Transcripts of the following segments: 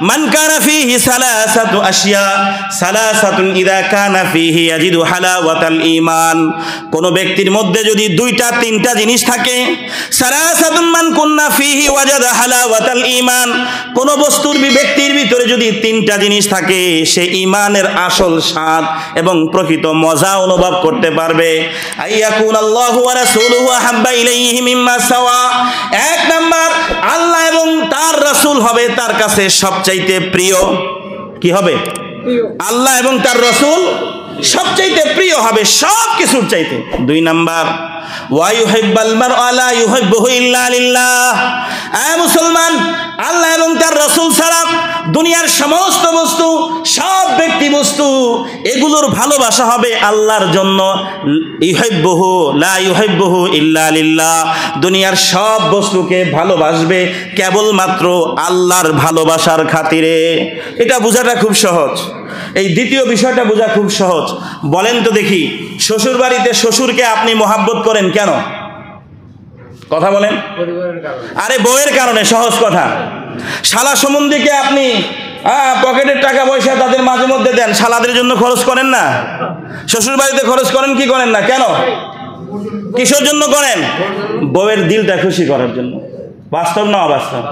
মান কানা ফীহি সালাসাতু আশিয়া সালাসাতুন ইযা কানা ফীহি ইয়াজিদু হালাওয়াতাল ঈমান। কোন ব্যক্তির মধ্যে যদি দুইটা তিনটা জিনিস থাকে, সালাসাতুন মান কুন্না ফীহি ওয়াজাদা হালাওয়াতাল ঈমান, কোন বস্তুর ব্যক্তির ভিতরে যদি তিনটা জিনিস থাকে, সে ঈমানের আসল স্বাদ এবং প্রকৃত মজা অনুভব করতে পারবে। আইয়াকুন আল্লাহু ওয়া রাসূলুহু আহাব্বা ইলাইহি মিম্মা সাওয়া, এক নাম্বার আল্লাহ এবং তার রাসূল হবে তার কাছে সবচাইতে প্রিয়। কি হবে? আল্লাহ এবং তার রাসূল সবচাইতে প্রিয় হবে সব কিছুর চাইতে। দুই নাম্বার ওয়া ইউহিব্বুল মারআ লা ইউহিব্বুহু ইল্লা লিল্লাহ, মুসলমান আল্লাহ এবং তার রাসূল ছাড়া দুনিয়ার সমস্ত বস্তু, সব ব্যক্তি বস্তু, এগুলোর ভালোবাসা হবে আল্লাহর জন্য। ইউহিব্বুহু লা ইউহিব্বুহু ইল্লা লিল্লাহ, দুনিয়ার সব বস্তুকে ভালোবাসবে কেবলমাত্র আল্লাহর ভালোবাসার খাতিরে। এটা বোঝাটা খুব সহজ। এই দ্বিতীয় বিষয়টা বোঝা খুব সহজ। বলেন তো দেখি, শ্বশুর বাড়িতে শ্বশুরকে আপনি মহাব্বত করেন কেন? কথা বলেন। আরে বউয়ের কারণে, সহজ কথা। শালা সম্বন্ধীকে আপনি পকেটের টাকা পয়সা তাদের মাঝে মধ্যে দেন, শালাদের জন্য খরচ করেন না? শ্বশুর বাড়িতে খরচ করেন কি করেন না? কেন? কিসের জন্য করেন? বউয়ের দিলটা খুশি করার জন্য। বাস্তব না অবাস্তব?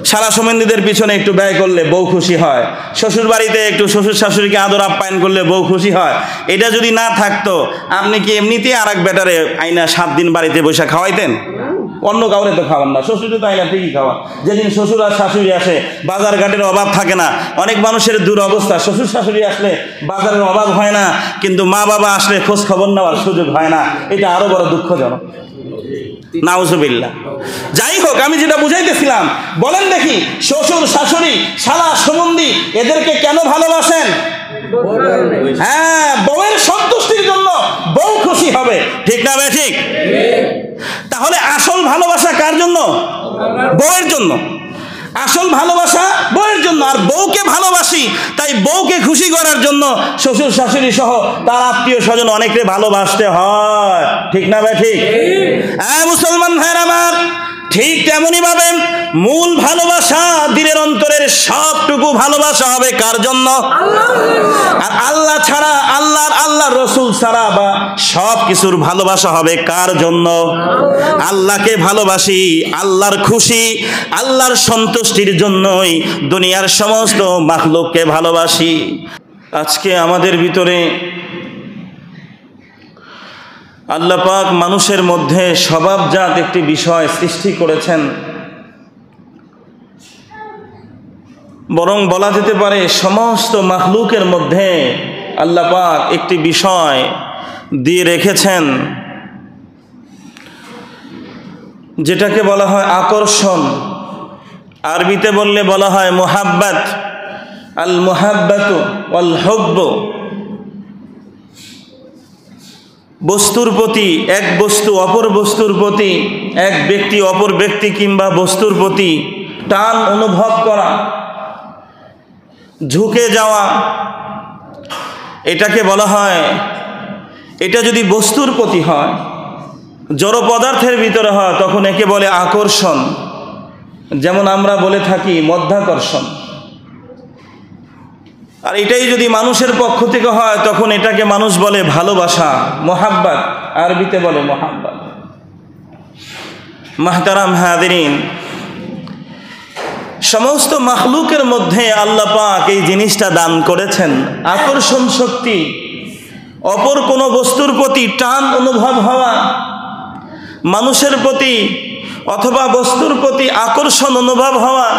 শালা সম্বন্ধীদের পিছনে একটু ব্যয় করলে বউ খুশি হয়, শ্বশুর বাড়িতে একটু শ্বশুর শাশুড়িকে আদর আপ্যায়ন করলে বউ খুশি হয়। এটা যদি না থাকতো, আপনি কি এমনিতেই আর এক বেটারে আইনা 7 দিন বাড়িতে বসে খাওয়াইতেন? অন্য কাউরে তো খাওয়ান না, শ্বশুরে তো আইনা ঠিকই খাওয়ান। যেদিন শ্বশুর আর শাশুড়ি আসে বাজার ঘাটের অভাব থাকে না। অনেক মানুষের দূর অবস্থা, শ্বশুর শাশুড়ি আসলে বাজারের অভাব হয় না, কিন্তু মা বাবা আসলে খোঁজ খবর নেওয়ার সুযোগ হয় না। এটা আরো বড় দুঃখজনক। নাউজুবিল্লাহ। যাই হোক, আমি যেটা বুঝাইতেছিলাম, বলেন দেখি, শ্বশুর শাশুড়ি শালা সম্বন্ধী এদেরকে কেন ভালোবাসেন? হ্যাঁ, বউয়ের সন্তুষ্টির জন্য। বউ খুশি হবে, ঠিক না ভাই? ঠিক। তাহলে আসল ভালোবাসা কার জন্য? বউয়ের জন্য। আসল ভালোবাসা বউয়ের জন্য। আর বউকে ভালোবাসি, তাই বউকে খুশি করার জন্য শ্বশুর শাশুড়ি সহ তার আত্মীয় স্বজন অনেকে ভালোবাসতে হয়, ঠিক না ভাই? ঠিক। হ্যাঁ মুসলমান ভাইরা আমার, ঠিক তেমনি ভাবে মূল ভালোবাসা, দিলের অন্তরের সবটুকু ভালোবাসা হবে কার জন্য? আর আল্লাহ ছাড়া, আল্লাহর রাসূল ছাড়া বা সব কিছুর ভালোবাসা হবে কার জন্য? আল্লাহকে ভালোবাসি, আল্লাহর খুশি, আল্লাহর সন্তুষ্টির জন্যই দুনিয়ার সমস্ত মাখলুককে ভালোবাসি। আজকে আমাদের ভিতরে আল্লাহ পাক মানুষের মধ্যে স্বভাবজাত একটি বিষয় সৃষ্টি করেছেন, বরং বলা যেতে পারে সমস্ত মাখলুকের মধ্যে আল্লাহ পাক একটি বিষয় দিয়ে রেখেছেন, যেটাকে বলা হয় আকর্ষণ। আরবিতে বললে বলা হয় মুহাব্বাত, আল মুহাব্বাতু ওয়াল হুব্ব। বস্তুর প্রতি, এক বস্তু অপর বস্তুর প্রতি, এক ব্যক্তি অপর ব্যক্তি কিংবা বস্তুর প্রতি টান অনুভব করা, ঝুঁকে যাওয়া, এটাকে বলা হয়। এটা যদি বস্তুর প্রতি হয়, জড় পদার্থের ভিতরে হয়, তখন একে বলে আকর্ষণ। যেমন আমরা বলে থাকি মধ্যাকর্ষণ। আর এটাই যদি মানুষের পক্ষ থেকে হয়, তখন এটাকে মানুষ বলে ভালোবাসা, মোহাব্বত। আরবিতে বলে মোহাব্বত। মাহতারাম হাদিরিন, সমস্ত মাখলুকের মধ্যে আল্লাহ পাক এই জিনিসটা দান করেছেন, আকর্ষণ শক্তি। অপর কোনো বস্তুর প্রতি টান অনুভব হওয়া, মানুষের প্রতি অথবা বস্তুর প্রতি আকর্ষণ অনুভব হওয়া,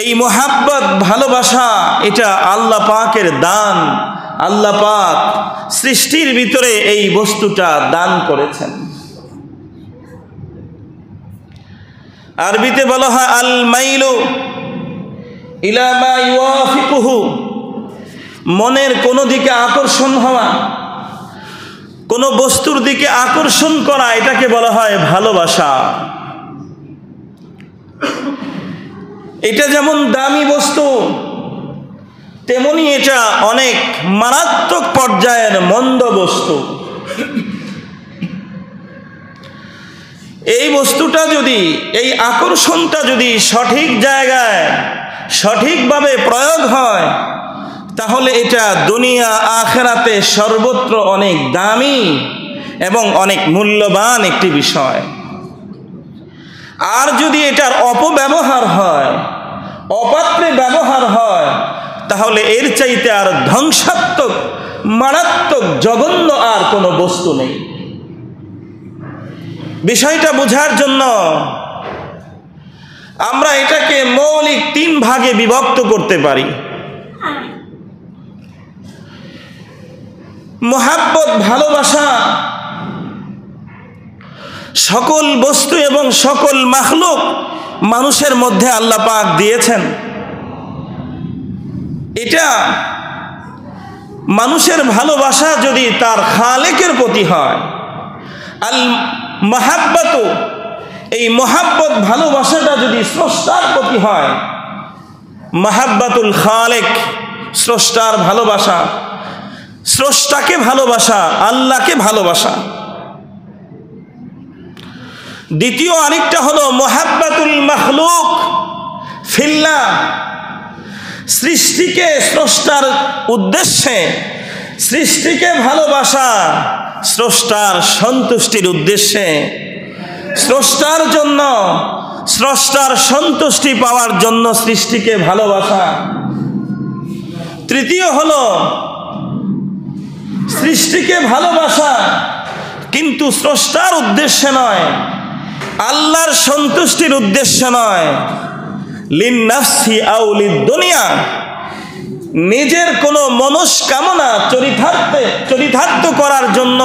এই মোহাব্বত, ভালোবাসা, এটা আল্লাহ পাকের দান। আল্লাহ পাক সৃষ্টির ভিতরে এই বস্তুটা দান করেছেন। আরবিতে বলা হয় আল মাইলু ইলা মা ইউয়াফিকুহু, মনের কোনো দিকে আকর্ষণ হওয়া, কোনো বস্তুর দিকে আকর্ষণ করা, এটাকে বলা হয় ভালোবাসা। এটা যেমন দামি বস্তু, তেমনি এটা অনেক মারাত্মক পর্যায়ের মন্দ বস্তু। এই বস্তুটা যদি, এই আকর্ষণটা যদি সঠিক জায়গায় সঠিকভাবে প্রয়োগ হয় তাহলে এটা দুনিয়া আখিরাতে সর্বত্র অনেক দামি এবং অনেক মূল্যবান একটি বিষয়। আর যদি এটার অপব্যবহার হয়, অপাত্রে ব্যবহার হয়, তাহলে এর চাইতে আর ধ্বংসাত্মক, মারাত্মক, জঘন্য আর কোনো বস্তু নেই। বিষয়টা বোঝার জন্য আমরা এটাকে মৌলিক 3 ভাগে বিভক্ত করতে পারি। মহাব্বত, ভালোবাসা সকল বস্তু এবং সকল মাখলুক মানুষের মধ্যে আল্লাহ পাক দিয়েছেন। এটা মানুষের ভালোবাসা যদি তার খালেকের প্রতি হয়, আল মাহাব্বাত, এই মহাব্বত ভালোবাসাটা যদি স্রষ্টার প্রতি হয়, মাহাব্বাতুল খালেক, স্রষ্টার ভালোবাসা, স্রষ্টাকে ভালোবাসা, আল্লাহকে ভালোবাসা। দ্বিতীয় আরেকটা হলো মুহাব্বাতুল মাখলুক ফিল্লাহ, সৃষ্টিকে স্রষ্টার উদ্দেশ্যে, সৃষ্টিকে ভালোবাসা স্রষ্টার সন্তুষ্টির উদ্দেশ্যে, স্রষ্টার জন্য, স্রষ্টার সন্তুষ্টি পাওয়ার জন্য সৃষ্টিকে ভালোবাসা। তৃতীয় হলো সৃষ্টিকে ভালোবাসা কিন্তু স্রষ্টার উদ্দেশ্যে নয়, আল্লাহর সন্তুষ্টির উদ্দেশ্যে নয়, লিন্নাফসি আও লিদ্দুনিয়া, নিজের কোনো মনস্কামনা চরিতার্থ করার জন্য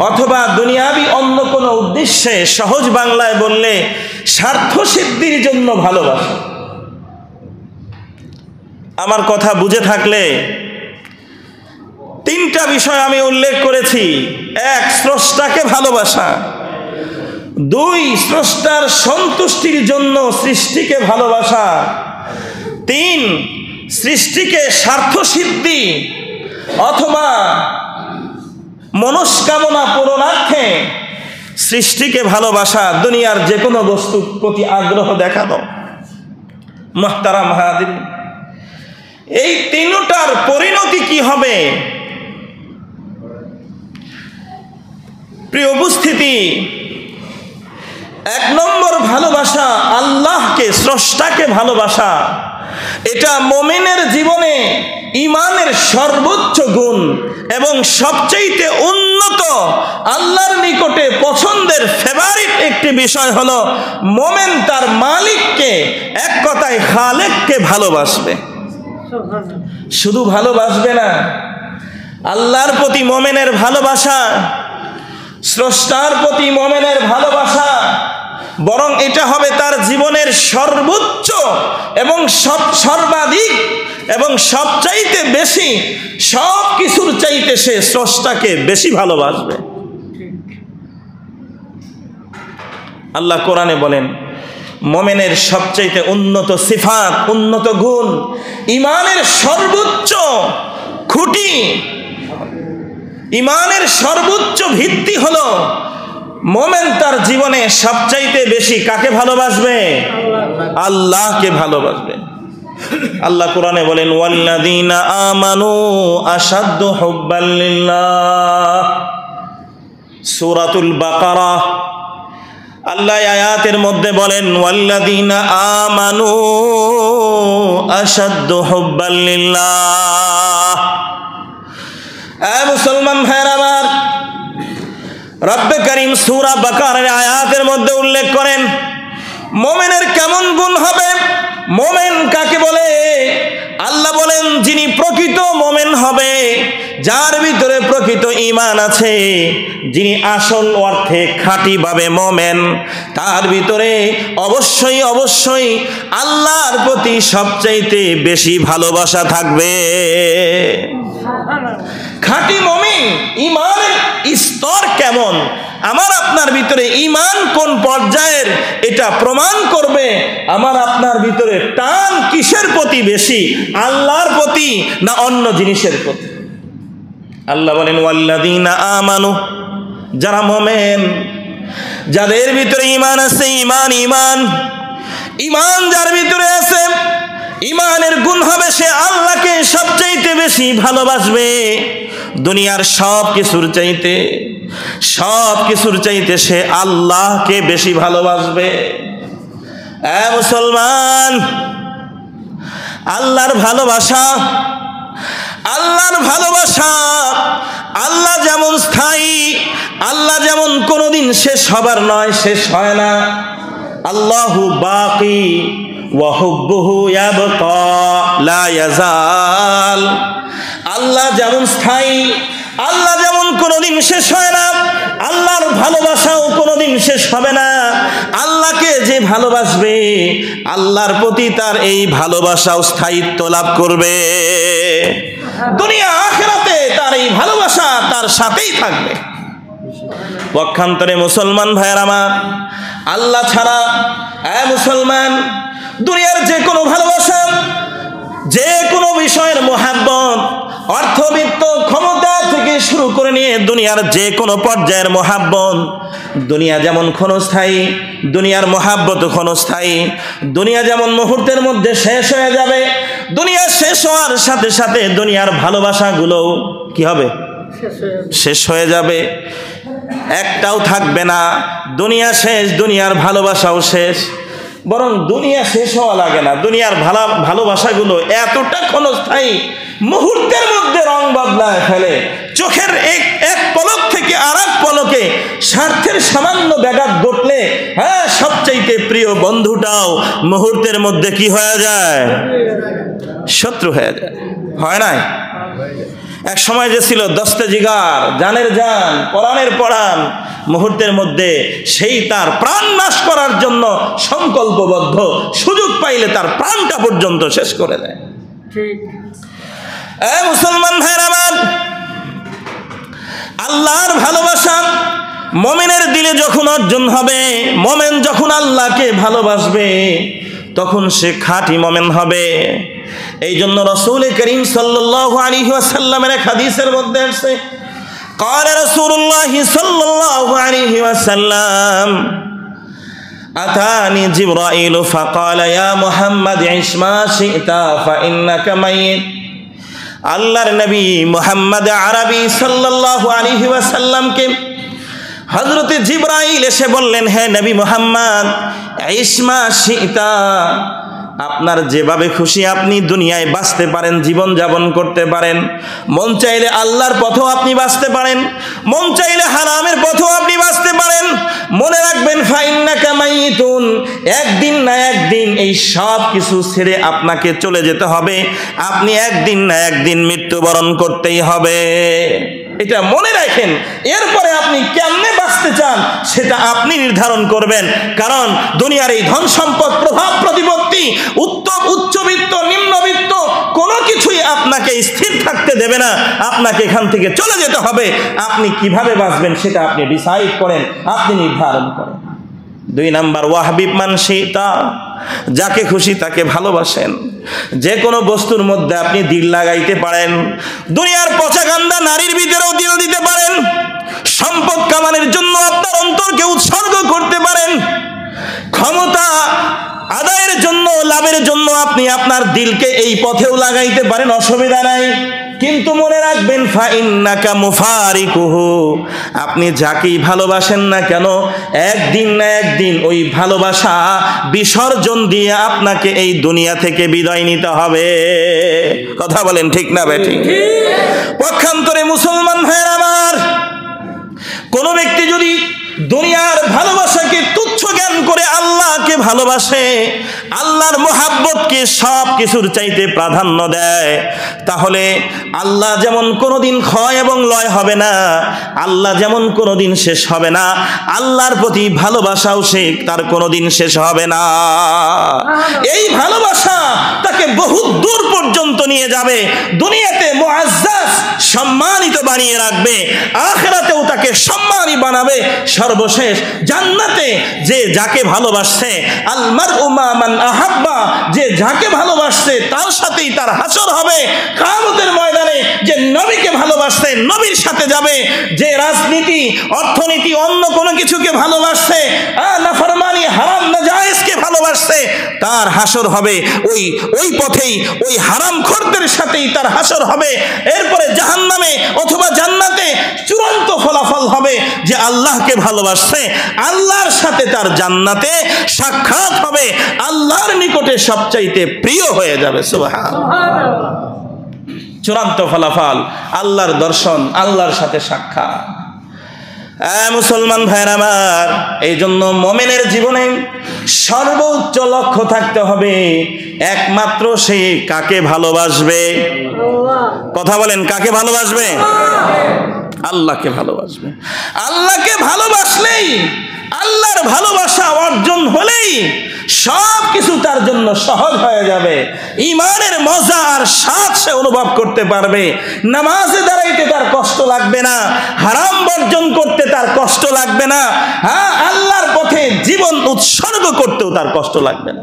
অথবা দুনিয়াবি অন্য কোনো উদ্দেশ্যে, সহজ বাংলায় বললে স্বার্থ সিদ্ধির জন্য ভালোবাসা। আমার কথা বুঝে থাকলে 3টা বিষয় আমি উল্লেখ করেছি। 1, স্রষ্টাকে ভালোবাসা। 2, স্রষ্টার সন্তুষ্টির জন্য সৃষ্টিকে ভালোবাসা। 3, সৃষ্টিকে স্বার্থ সিদ্ধি অথবা মনস্কামনা পূরণার্থে সৃষ্টিকে ভালোবাসা, দুনিয়ার যে কোনো বস্তুর প্রতি আগ্রহ দেখানো। মুহতারাম হাজিরিন, এই 3টার পরিণতি কি হবে? প্রিয় উপস্থিতি, 1 নম্বর ভালোবাসা, আল্লাহকে, স্রষ্টাকে ভালোবাসা। এটা মুমিনের জীবনে ঈমানের সর্বোচ্চ গুণ এবং সবচেয়ে উন্নত, আল্লাহর নিকটে পছন্দের ফেভারিট একটি বিষয় হলো মুমিন তার মালিককে, এক কথায় খালেককে ভালোবাসবে। শুধু ভালোবাসবে না, আল্লাহর প্রতি মুমিনের ভালোবাসা, স্রষ্টার প্রতি মুমিনের ভালোবাসা, বরং এটা হবে তার জীবনের সর্বোচ্চ এবং সর্বাধিক এবং সবচাইতে বেশি, সব কিছুর চাইতে সে স্রষ্টাকে বেশি ভালোবাসবে। আল্লাহ কোরআনে বলেন মুমিনের সবচাইতে উন্নত সিফাত, উন্নত গুণ, ঈমানের সর্বোচ্চ খুঁটি, ঈমানের সর্বোচ্চ ভিত্তি হলো মুমিন তার জীবনে সবচাইতে বেশি কাকে ভালোবাসবে? আল্লাহকে ভালোবাসবে। আল্লাহ কোরআনে বলেন ওয়াল্লাযীনা আমানু আশাদ্দু হুব্বাল লিল্লাহ। সূরাতুল বাকারা আল্লাহ আয়াতের মধ্যে বলেন ওয়াল্লাযীনা আমানু আশাদ্দু হুব্বাল লিল্লাহ। মুসলমান ভাইরা আমার, রব্বে করিম সূরা বাকারার আয়াতের মধ্যে উল্লেখ করেন মুমিনের কেমন গুণ হবে, মুমিন কাকে বলে। আল্লাহ বলেন যিনি প্রকৃত মুমিন হবে, যার ভিতরে প্রকৃত ঈমান আছে, যিনি আসল অর্থে খাঁটিভাবে মুমিন, তার ভিতরে অবশ্যই অবশ্যই আল্লাহর প্রতি সবচাইতে বেশি ভালোবাসা থাকবে। খাঁটি মুমিন ঈমানের স্তর কেমন, আমার আপনার ভিতরে ঈমান কোন পর্যায়ের, এটা প্রমাণ করবে আমার আপনার ভিতরে টান কিসের প্রতি বেশি, আল্লাহর প্রতি না অন্য জিনিসের প্রতি। আল্লাহ বলেন ওয়াল্লাযীনা আমানু, যারা মুমিন, যাদের ভিতরে ঈমান আছে, ঈমান যার ভিতরে আছে, ইমানের গুণ হবে সে আল্লাহকে সবচাইতে বেশি ভালোবাসবে। দুনিয়ার সব কিছুর চাইতে সে আল্লাহকে বেশি ভালোবাসবে। মুসলমান, আল্লাহর ভালোবাসা আল্লাহ যেমন স্থায়ী, আল্লাহ যেমন কোনোদিন শেষ হবার নয়, শেষ হয় না। আল্লাহু বাকি ওয়া হুব্বুহু ইয়াবকা লা ইয়াজাল। আল্লাহ যেমন স্থায়ী, আল্লাহ যেমন কোনোদিন শেষ হয় না, আল্লাহর ভালোবাসাও কোনোদিন শেষ হবে না। আল্লাহকে যে ভালোবাসবে, আল্লাহর প্রতি তার এই ভালোবাসাও স্থায়িত্ব লাভ করবে। দুনিয়া আখিরাতে তার এই ভালোবাসা তার সাথেই থাকবে। পক্ষান্তরে মুসলমান ভাইয়ের আমার, আল্লাহ ছাড়া মুসলমান দুনিয়ার যে কোনো ভালোবাসা, যে কোনো বিষয়ের মোহাব্বত, অর্থবিত্ত ক্ষমতা থেকে শুরু করে নিয়ে দুনিয়ার যে কোনো পর্যায়ের মোহাব্বত, দুনিয়া যেমন ক্ষণস্থায়ী, দুনিয়ার মোহাব্বত ক্ষণস্থায়ী। দুনিয়া যেমন মুহূর্তের মধ্যে শেষ হয়ে যাবে, দুনিয়া শেষ হওয়ার সাথে সাথে দুনিয়ার ভালোবাসাগুলোও কি হবে? শেষ হয়ে যাবে, একটাও থাকবে না। দুনিয়া শেষ, দুনিয়ার ভালোবাসাও শেষ। বরং দুনিয়া শেষ হওয়া লাগে না, দুনিয়ার ভালোবাসাগুলো এতটা ক্ষণস্থায়ী, মুহূর্তের মধ্যে রং বদলায় ফেলে। চোখের এক পলক থেকে আর এক পলকে স্বার্থের সামান্য ব্যাঘাত ঘটলে সবচাইতে প্রিয় বন্ধুটাও মুহূর্তের মধ্যে কি হয়ে যায়? শত্রু হয়ে যায়। হয় নাই? এক সময় যে ছিল দস্তে জিগার, জানের জান, পরাণের পরাণ, মুহূর্তের মধ্যে সেই তার প্রাণ নাশ করার জন্য সংকল্পবদ্ধ, সুযোগ পাইলে তার প্রাণটা পর্যন্ত শেষ করে দেয়। মুসলমান ভাইরা আমার, আল্লাহর ভালোবাসা মুমিনের দিলে যখন অর্জন হবে, মুমিন যখন আল্লাহকে ভালোবাসবে তখন সে খাঁটি মুমিন হবে। এই জন্য রাসূল করিম সাল্লাল্লাহু আলাইহি ওয়াসাল্লামের এক হাদিসের মধ্যে আছে, قال رسول الله صلى الله عليه وسلم أتاني جبرائيل فقال يا محمد عش ما شئت فإنك ميت। আল্লাহর নবী মুহাম্মদ আরবি সাল্লাল্লাহু আলাইহি ওয়াসাল্লামকে হযরত জিবরাইল এসে বললেন, হে নবী মুহাম্মদ, ইশ মা শিতা, আপনার যেভাবে খুশি আপনি দুনিয়ায় বাঁচতে পারেন, জীবন যাপন করতে পারেন। মন চাইলে আল্লাহর পথেও আপনি বাঁচতে পারেন, মন চাইলে হারামের পথেও আপনি বাঁচতে পারেন। মনে রাখবেন ফাইন্নাকা মাইতুন, একদিন না একদিন এই সব কিছু ছেড়ে আপনাকে চলে যেতে হবে। আপনি একদিন না একদিন মৃত্যুবরণ করতেই হবে, এটা মনে রাখেন। এরপরে আপনি কেমনে বাঁচতে চান সেটা আপনি নির্ধারণ করবেন। কারণ দুনিয়ার এই ধন সম্পদ, প্রভাব প্রতিপত্তি, উচ্চবিত্ত নিম্নবিত্ত কোনো কিছুই আপনাকে স্থির থাকতে দেবে না। আপনাকে এখান থেকে চলে যেতে হবে। আপনি কিভাবে বাঁচবেন সেটা আপনি ডিসাইড করেন, আপনি নির্ধারণ করেন। 2 নাম্বার, ওয়াহবিব মান শিতা, যাকে খুশি তাকে ভালোবাসেন। যে কোনো বস্তুর মধ্যে আপনি দিল লাগাইতে পারেন। দুনিয়ার পচাগান্দা নারীর ভিতরেও দিল দিতে পারেন। সম্পদ কামানোর জন্য আপনার অন্তরকে উৎসর্গ করতে পারেন। ক্ষমতা আদায়ের জন্য, লাভের জন্য আপনি আপনার দিলকে এই পথেও লাগাইতে পারেন, অসুবিধা নাই। কিন্তু মনে রাখবেন ফাইন্নাকা মুফারিকুহু, আপনি যাকেই ভালোবাসেন না কেন একদিন না একদিন ওই ভালোবাসা বিসর্জন দিয়ে আপনাকে এই দুনিয়া থেকে বিদায় নিতে হবে। কথা বলেন ঠিক না বেঠিক? পক্ষান্তরে মুসলমান ভাইয়ের আমার, কোন ব্যক্তি যদি দুনিয়ার ভালোবাসাকে তুচ্ছ জ্ঞান করে আল্লাহকে ভালোবাসে, আল্লাহর মোহাব্বতকে সব কিছুর চাইতে প্রাধান্য দেয়, তাহলে আল্লাহ যেমন কোনোদিন ক্ষয় এবং লয় হবে না, আল্লাহ যেমন কোনোদিন শেষ হবে না, আল্লাহর প্রতি ভালোবাসাও সে তার কোনোদিন শেষ হবে না। এই ভালোবাসা তাকে বহু দূর পর্যন্ত নিয়ে যাবে। দুনিয়াতে মুআজ্জাজ, সম্মানিত বানিয়ে রাখবে, আখিরাতেও তাকে সম্মানী বানাবে। সর্বশেষ জান্নাতে যে যাকে ভালোবাসছে, আল মারউ মা মান আহাব্বা, যে যাকে ভালোবাসছে তার সাথেই তার হাসর হবে। কিয়ামতের ময়দানে যে নবীকে ভালোবাসছে নবীর সাথে যাবে, যে রাজনীতি অর্থনীতি অন্য কোনো কিছুকে ভালোবাসছে, নাফরমানি হারাম নাজায়েজকে ভালোবাসছে, তার হাসর হবে ওই পথেই, ওই হারামখোরদের সাথেই তার হাসর হবে। এরপরে জাহান্নামে অথবা জান্নাতে চূড়ান্ত ফলাফল হবে যে আল্লাহকে ভালোবাসছে, আল্লাহর সাথে তার জান্নাতে সাক্ষাৎ হবে, আল্লাহর নিকটে সবচাইতে প্রিয় হয়ে যাবে। সুবহানাল্লাহ। চূড়ান্ত ফলাফল আল্লাহর দর্শন, আল্লাহর সাথে সাক্ষাৎ। মুসলমান ভাইরা আমার, এই জন্য মুমিনের জীবনে সর্বোচ্চ লক্ষ্য থাকতে হবে একমাত্র সে কাকে ভালোবাসবে। কথা বলেন, কাকে ভালোবাসবে? আল্লাহকে ভালোবাসবে। আল্লাহকে ভালোবাসলেই, আল্লাহর ভালোবাসা অর্জন হলেই সব কিছু তার জন্য সহজ হয়ে যাবে। ঈমানের মজা আর স্বাদ সে অনুভব করতে পারবে। নামাজে দাঁড়াইতে তার কষ্ট লাগবে না, হারাম বর্জন করতে তার কষ্ট লাগবে না, আল্লাহর পথে জীবন উৎসর্গ করতেও তার কষ্ট লাগবে না।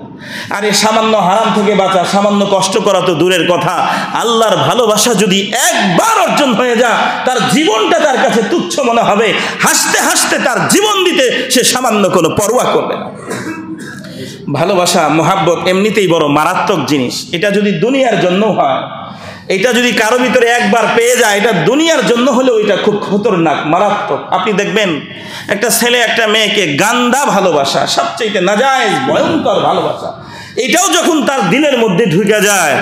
আর এই সামান্য হারাম থেকে বাঁচা, সামান্য কষ্ট করা তো দূরের কথা, আল্লাহর ভালোবাসা যদি একবার অর্জন হয়ে যায়, তার জীবনটা তার কাছে তুচ্ছ মনে হবে। হাসতে হাসতে তার জীবন দিতে সে সামান্য কোনো পরোয়া করবে না। ভালোবাসা, মোহাব্বত এমনিতেই বড় মারাত্মক জিনিস। এটা যদি দুনিয়ার জন্য হয়, এটা যদি কারো ভিতরে একবার পেয়ে যায়, এটা দুনিয়ার জন্য হলেও এটা খুব খতরনাক, মারাত্মক। আপনি দেখবেন একটা ছেলে একটা মেয়েকে গান্দা ভালোবাসা, সবচেয়ে নাজায়েজ ভয়ঙ্কর ভালোবাসা, এটাও যখন তার দিলের মধ্যে ঢুকে যায়,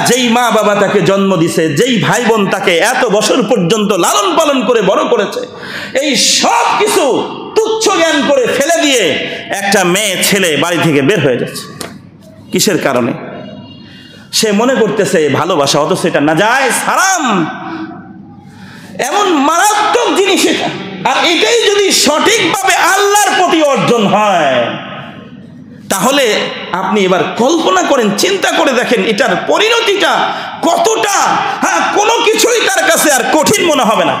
যেই মা বাবা তাকে জন্ম দিছে, যেই ভাই বোন তাকে এত বছর পর্যন্ত লালন পালন করে বড় করেছে, এই সব কিছু তুচ্ছ জ্ঞান করে ফেলে দিয়ে একটা মেয়ে ছেলে বাড়ি থেকে বের হয়ে যাচ্ছে। কিসের কারণে? সে মনে করতেছে ভালোবাসা, অথচ এটা নাজায়েজ, হারাম। এমন মারাত্মক জিনিস এটা। আর এটাই যদি সঠিকভাবে আল্লাহর প্রতি অর্জন হয়, তাহলে আপনি এবার কল্পনা করেন, চিন্তা করে দেখেন এটার পরিণতিটা কতটা। কোনো কিছুই তার কাছে আর কঠিন মনে হবে না।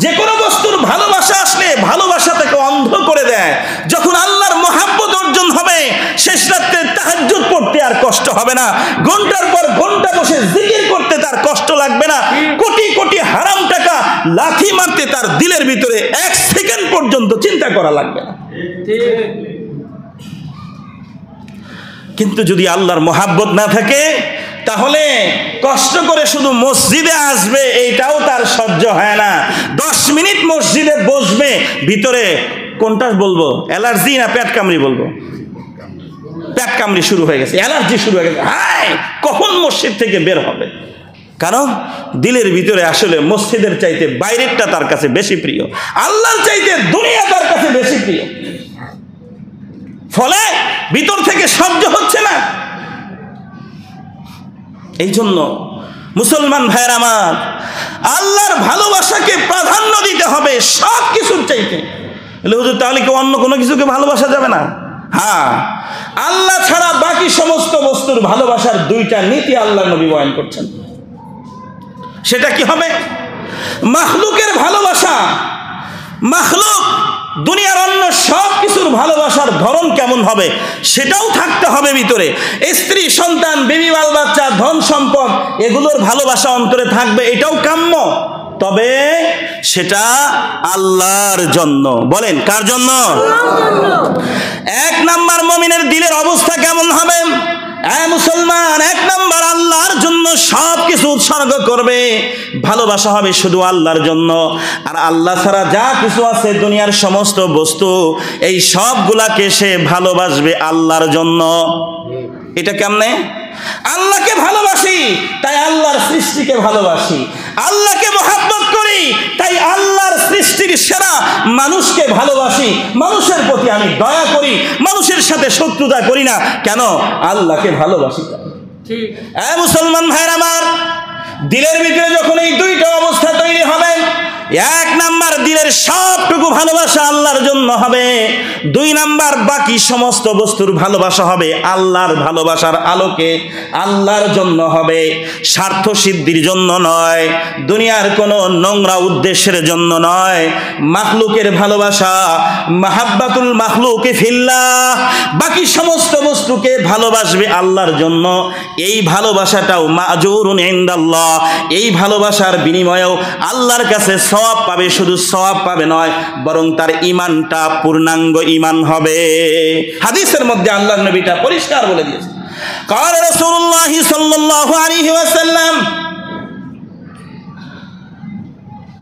যে কোনো বস্তুর ভালোবাসা আসলে ভালোবাসা তাকে অন্ধ করে দেয়। যখন আল্লাহর মহাব্বত অর্জন হবে, শেষ রাত্রে তাহাজ্জুদ পড়তে আর কষ্ট হবে না, ঘন্টার পর ঘন্টা বসে জিকির করতে তার কষ্ট লাগবে না, কোটি কোটি হারাম টাকা লাথি মারতে তার দিলের ভিতরে এক সেকেন্ড পর্যন্ত চিন্তা করা লাগবে না। কিন্তু যদি আল্লাহর মহাব্বত না থাকে, তাহলে কষ্ট করে শুধু মসজিদে আসবে এইটাও তার সহ্য হয় না। 10 মিনিট মসজিদে বসবে, ভিতরে কোনটা বলবো, অ্যালার্জি না পেট কামড়ি বলবো? পেট কামড়ি শুরু হয়ে গেছে, অ্যালার্জি শুরু হয়ে গেছে। কখন মসজিদ থেকে বের হবে? কারণ দিলের ভিতরে আসলে মসজিদের চাইতে বাইরেরটা তার কাছে বেশি প্রিয়, আল্লাহর চাইতে দুনিয়া তার কাছে বেশি প্রিয়। ফলে ভিতর থেকে সহ্য হচ্ছে না। এই জন্য মুসলমান ভাইয়ের আমার, আল্লাহর ভালোবাসাকে প্রাধান্য দিতে হবে সব কিছুর চাইতে। হুজুর, তাহলে কি অন্য কোনো কিছুকে ভালোবাসা যাবে না? আল্লাহ ছাড়া বাকি সমস্ত বস্তুর ভালোবাসার 2টা নীতি আল্লাহ নবী বয়ান করছেন। সেটা কি হবে? মাখলুকের ভালোবাসা, মাখলুক দুনিয়ার অন্য সব কিছুর ভালোবাসার ধরন কেমন হবে সেটাও থাকতে হবে ভিতরে। স্ত্রী, সন্তান, বিবি, বাল বাচ্চা, ধন সম্পদ, এগুলোর ভালোবাসা অন্তরে থাকবে, এটাও কাম্য। তবে সেটা আল্লাহর জন্য। বলেন, কার জন্য? 1 নাম্বার মুমিনের দিলের অবস্থা কেমন হবে? মুসলমান 1 নাম্বার আল্লাহর জন্য সব কিছু উৎসর্গ করবে, ভালোবাসা হবে শুধু আল্লাহর জন্য। আর আল্লাহ ছাড়া যা কিছু আছে দুনিয়ার সমস্ত বস্তু, এই সবগুলাকে সে ভালোবাসবে আল্লাহর জন্য। এটা কেমনে? আল্লাহকে ভালোবাসি তাই আল্লাহর সৃষ্টিকে ভালোবাসি, আল্লাহকে মহব্বত করি তাই আল্লাহর সৃষ্টির সেরা মানুষকে ভালোবাসি, মানুষের প্রতি আমি দয়া করি, মানুষের সাথে শত্রুতা করি না। কেন? আল্লাহকে ভালোবাসি। মুসলমান ভাইরা আমার, দিলের ভিতরে যখন এই 2টা অবস্থা তৈরি হবে, এক নাম্বার দিলের সবটুকু ভালোবাসা আল্লাহর জন্য হবে। দুই নাম্বার বাকি সমস্ত বস্তুর ভালোবাসা হবে আল্লাহর ভালোবাসার আলোকে, আল্লাহর জন্য হবে, স্বার্থ সিদ্ধির জন্য নয়, দুনিয়ার কোনো নোংরা উদ্দেশ্যের জন্য নয়। মাখলুকের ভালোবাসা মাহাব্বাতুল মাখলুকে ফিল্লাহ, বাকি সমস্ত বস্তুকে ভালোবাসবে আল্লাহর জন্য। এই ভালোবাসাটাও মাজুরুন ইনদাল্লাহ, এই ভালোবাসার বিনিময়েও আল্লাহর কাছে সওয়াব পাবে। শুধু সওয়াব পাবে নয়, বরং তার ঈমানটা পূর্ণাঙ্গ ঈমান হবে। হাদিসের মধ্যে আল্লাহর নবীটা পরিষ্কার বলে দিয়েছে। قال رسول الله صلى الله عليه وسلم